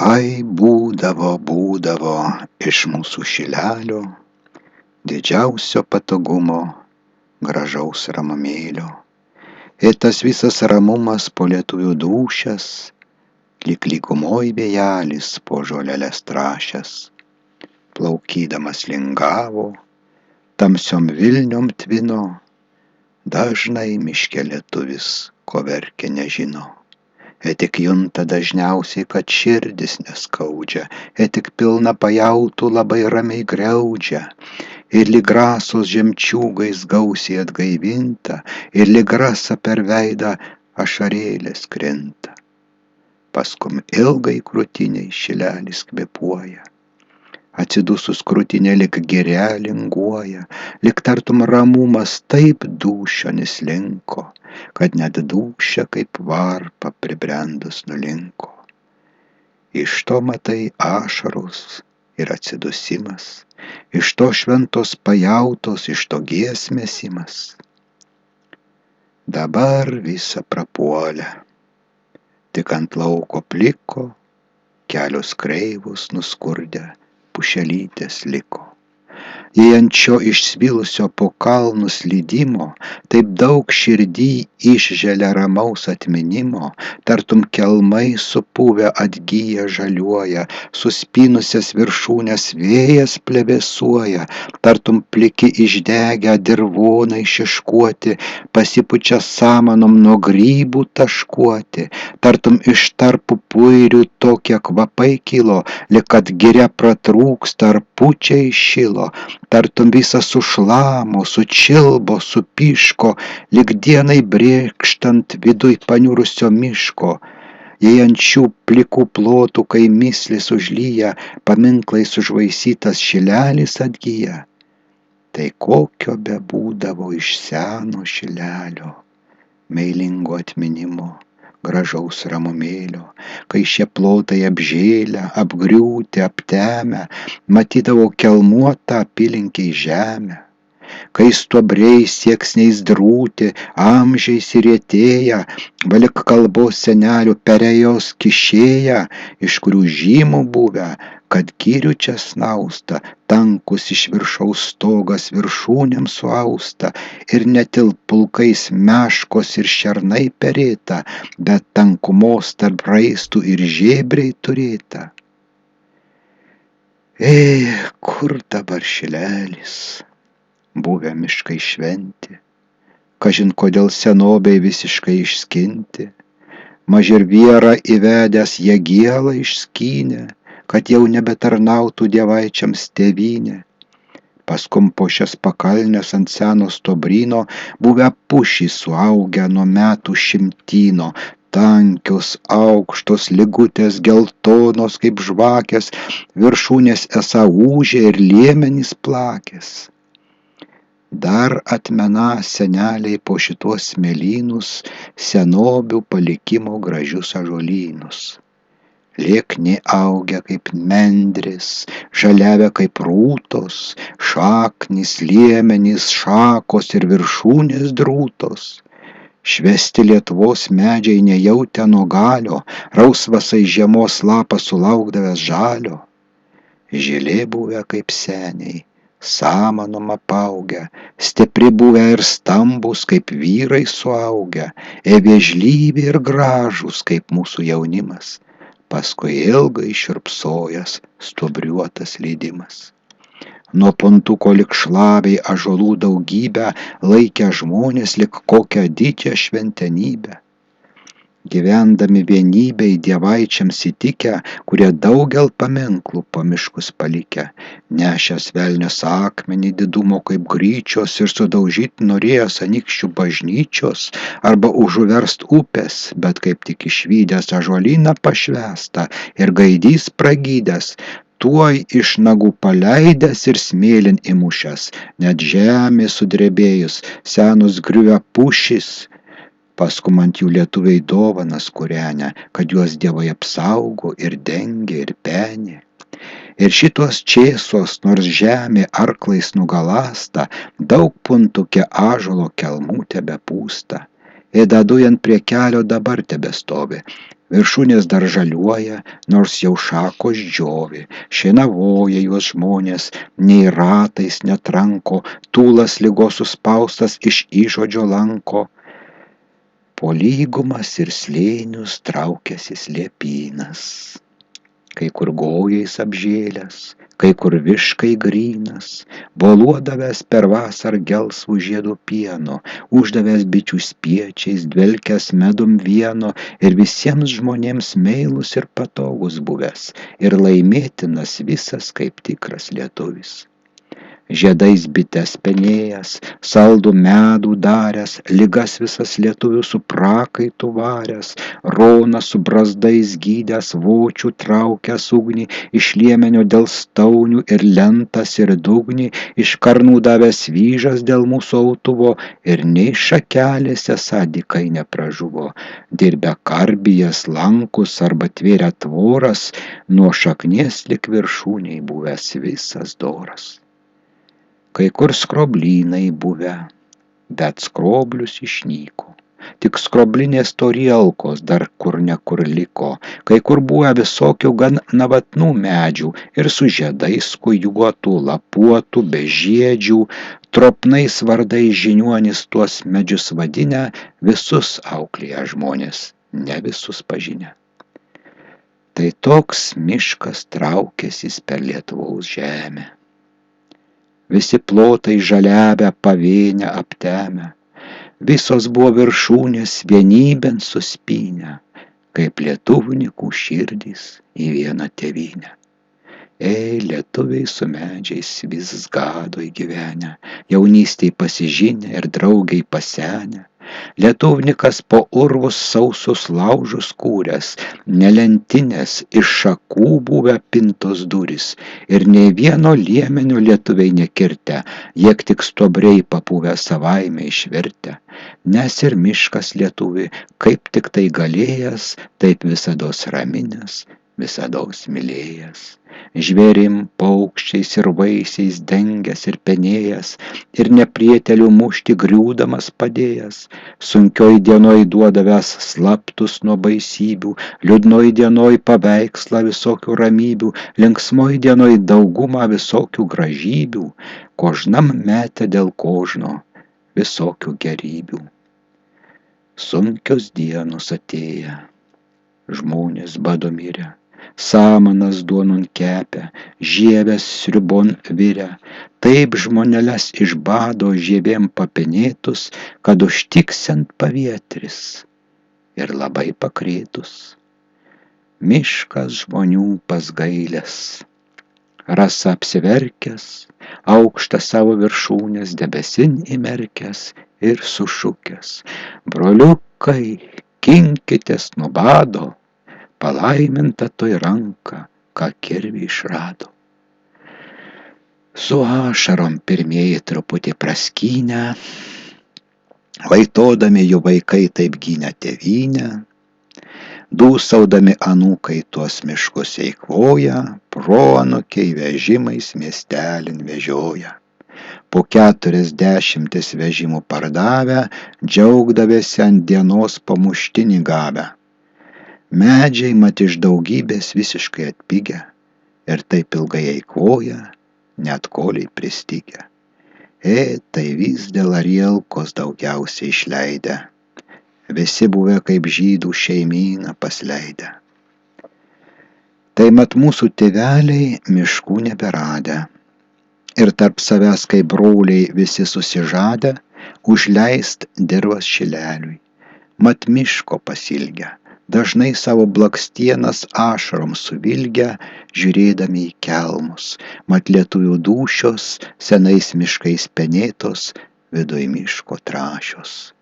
Ai, būdavo iš mūsų šilelio didžiausio patogumo, gražaus ramumėlio. Ir tas visas ramumas po lietuvių dūšias, lyg lygumoj vėjelis po žoleles trašęs. Plaukydamas lingavo, tamsiom Vilniom tvino, dažnai miške lietuvis, ko verkia nežino. Tik junta dažniausiai, kad širdis neskaudžia, tik pilna pajautų labai ramiai griaudžia. Ir lyg rasos žemčiūgais gausiai atgaivinta, ir lyg rasa per veidą ašarėlės krinta. Paskum ilgai krūtiniai šilelis kvėpuoja. Atsidusus krūtinė lyg giria linguoja, lyg tartum ramumas taip dūšionis linko, kad net dūšia kaip varpa pribrendus nulinko. Iš to matai ašaros ir atsidusimas, iš to šventos pajautos, iš to giesmės imas. Dabar visa prapuolė, tik ant lauko pliko, kelios kreivos nuskurdę pušelytės liko. Jei ant šio išsvilusio po kalnus slydimo taip daug širdį išželia ramaus atminimo, tartum kelmai supuvę atgyja žaliuoja, suspinusias viršūnes vėjas plevėsuoja, tartum pliki išdegę dirvonai šeškuoti, pasipučia samanom nuo grybų taškuoti, tartum iš tarpų puirių tokie kvapai kilo, lyg kad giria pratrūksta ar pučiai šilo, tartum visas sušlamo, sučilbo, supyško, lyg dienai brėkštant viduj paniurusio miško. Jei ant šių plikų plotų, kai myslis užlyja, paminklai sužvaisytas šilelis atgyja, tai kokio bebūdavo iš seno šilelio, meilingo atminimo, gražaus ramumėlio, kai šie plotai apžėlę, apgriūti, aptemę, matydavau kelmuotą apylinkiai žemę, kai stuobriais sieksniais drūti, amžiais įrietėję, valik kalbos senelių perėjos kišėję, iš kurių žymų buvę, kad girių čia snausta, tankus iš viršaus stogas viršūnėm suausta, ir netil pulkais meškos ir šernai perėta, bet tankumos tarp raistų ir žėbriai turėta. Kur dabar šilelis, buvę miškai šventi, kažin kodėl senobei visiškai išskinti, maž ir vierą įvedęs jagielą išskynė, kad jau nebetarnautų dievaičiams tėvynė. Paskum po šias pakalnes ant seno stobryno buvę pušys suaugę nuo metų šimtyno, tankios, aukštos, ligutės, geltonos kaip žvakės, viršūnės esą ūžė ir liemenys plakės. Dar atmena seneliai po šituos smėlynus senobių palikimo gražius ąžuolynus. Liekni augę kaip nendrės, žaliavę kaip rūtos, šaknys, liemenys, šakos ir viršūnės drūtos. Švesti Lietuvos medžiai nejautę nuo galio, rausvasai žiemos lapas sulaukdavęs žalio. Žilė buvę kaip seniai, samanom apaugę, stipri buvę ir stambus kaip vyrai suaugę, vėžlyvi ir gražūs kaip mūsų jaunimas. Paskui ilgai šiurpsojas stuobriuotas leidimas. Nuo puntuko lik šlaviai ąžuolų daugybę laikę žmonės lik kokią didžią šventenybę. Gyvendami vienybei dievaičiams įtikę, kurie daugel paminklų po miškus palikę, nešęs velnios akmenį didumo kaip gryčios ir sudaužyt norėjęs anykščių bažnyčios arba užuverst upės, bet kaip tik išvydęs ąžuolyną pašvęstą ir gaidys pragydęs, tuoj iš nagų paleidęs ir smėlin įmušęs, net žemė sudrebėjus, senos griuvę pušys, paskum ant jų lietuviai dovanas kūrenę, kad juos dievai apsaugo ir dengia ir penė. Ir šitos čėsos, nors žemė arklais nugalasta, daug puntuke ąžuolo kelmų tebepūsta. Ėdadujant prie kelio dabar tebestovi, Viršūnės dar žaliuoja, nors jau šakos džiovi, šienavoja juos žmonės, nei ratais netranko, tūlas ligos suspaustas iš įžodžio lanko. Po lygumas ir slėnius traukiasi slėpynas, kai kur gojais apžėlęs, kai kur viškai grynas, boluodavęs per vasarą gelsvų žiedų pieno, uždavęs bičių spiečiais, dvelkęs medum vieno ir visiems žmonėms meilus ir patogus buvęs ir laimėtinas visas kaip tikras lietuvis. Žiedais bites penėjęs, saldų medų daręs, ligas visas lietuvių su prakaitu varęs, roną su brazdais gydęs, vočių traukęs ugnį, iš liemenio dėl staunių ir lentas ir dugnį, iš karnų davęs vyžas dėl mūsų autuvo ir nei šakelėse sadikai nepražuvo, dirbę karbijas, lankus arba tvėrę tvoras, nuo šaknies lik viršūniai buvęs visas doras. Kai kur skroblynai buvę, bet skroblius išnyko. Tik skroblinės torielkos dar kur nekur liko, kai kur buvę visokių gan navatnų medžių ir su žiedais skujuotų, lapuotų, bežiedžių, tropnais vardais žiniuonis tuos medžius vadinę, visus auklėja žmonės, ne visus pažinę. Tai toks miškas traukėsis per Lietuvos žemę. Visi plotai žaliavę pavėnę aptemę, visos buvo viršūnės vienybėn suspynę, kaip lietuvnikų širdys į vieną tėvynę. Ei, lietuviai su medžiais vis gado įgyvenę, jaunystėj pasižinę ir draugiai pasenę. Lietuvnikas po urvus sausus laužus kūręs, nelentinės iš šakų buvę pintos durys ir nei vieno liemenio lietuviai nekirtę, jiek tik stuobriai papuvę savaime išvirtę. Nes ir miškas lietuvi, kaip tik tai galėjęs, taip visados raminęs, visados mylėjęs. Žvėrim, paukščiais ir vaisiais dengęs ir penėjęs, ir neprietelių mušti griūdamas padėjęs, sunkioj dienoj duodavęs slaptus nuo baisybių, liūdnoj dienoj paveikslą visokių ramybių, linksmoj dienoj daugumą visokių gražybių, kožnam metė dėl kožno visokių gerybių. Sunkios dienos atėję, žmonės bado mirę, samanas duonon kepę, žievės sriubon virę, taip žmoneles iš bado žievėm papenėtus, kad užtiksiant pavietris ir labai pakrėtus. Miškas žmonių pasgailęs, rasa apsiverkęs, aukštą savo viršūnės debesin įmerkęs ir sušukęs: broliukai, kinkitės nuo bado, palaiminta toj ranka, ką kirvį išrado. Su ašarom pirmieji truputį praskynę, vaitodami jų vaikai taip gynę tėvynę, dūsaudami anūkai tuos miškus eikvoja, proanūkiai vežimais miestelin vežioja. Po 40 vežimų pardavę, džiaugdavėsi ant dienos pamuštinį gavę. Medžiai mat iš daugybės visiškai atpigę ir taip ilgai eikvoja, net koliai pristigę. Tai vis dėl arielkos daugiausiai išleidę, visi buvę kaip žydų šeimyną pasleidę. Tai mat mūsų tėveliai miškų neberadę ir tarp savęs kaip broliai visi susižadę užleist dirvas šileliui, mat miško pasilgę. Dažnai savo blakstienas ašarom suvilgę, žiūrėdami į kelmus, mat lietuvių dūšios senais miškais penėtos, viduj miško trašios.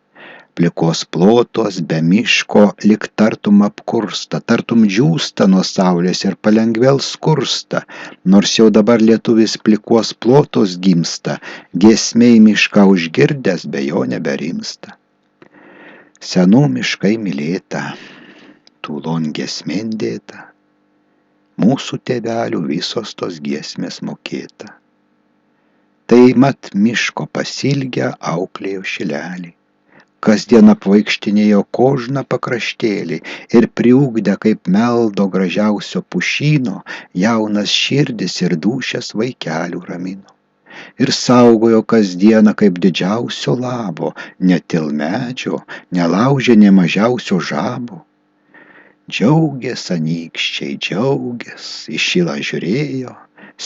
Plikos plotos be miško lyg tartum apkursta, tartum džiūsta nuo saulės ir palengvėl skursta, nors jau dabar lietuvis plikos plotos gimsta, giesmei mišką užgirdęs be jo neberimsta. Senų miškai mylėta, tūlon giesmėn dėta, mūsų tėvelių visos tos giesmės mokėta. Tai mat miško pasilgę auklėjo šilelį, kasdien apvaikštinėjo kožną pakraštėlį ir priugdę kaip meldo gražiausio pušyno, jaunas širdis ir dūšias vaikelių ramino. Ir saugojo kasdieną kaip didžiausio labo, netil medžio, nelaužė nė mažiausio žabo. Džiaugės anykščiai, džiaugės, į šilą žiūrėjo,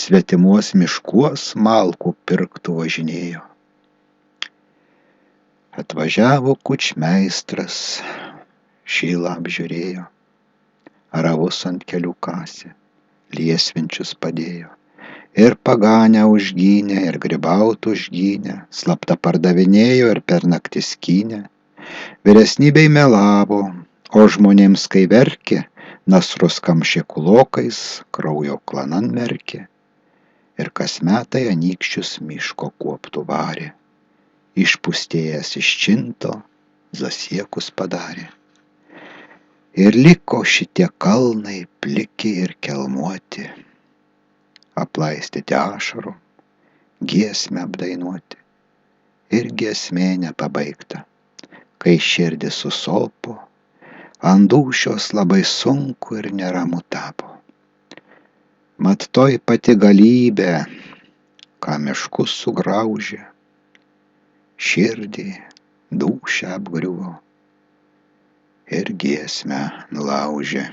svetimuos miškuos malkų pirktų važinėjo. Atvažiavo kučmeistras, šilą apžiūrėjo, aravus ant kelių kasė, liesvinčius padėjo. Ir paganę užgynė, ir grybautų užgynė, slapta pardavinėjo ir per naktį skynė. Vyresnybei melavo, o žmonėms kai verkė, nasrus kamšė kulokais, kraujo klanan merkė. Ir kas metai anykščius miško kuoptų varė. Išpustėjęs iš činto, zasiekus padarė. Ir liko šitie kalnai pliki ir kelmuoti, aplaistyti ašarų, giesmę apdainuoti. Ir giesmė nepabaigta, kai širdis susopo, ant dūšios labai sunku ir neramu tapo. Mat toj pati galybė, ką miškus sugraužė, širdį, dūšią apgriuvo ir giesmę nulaužė.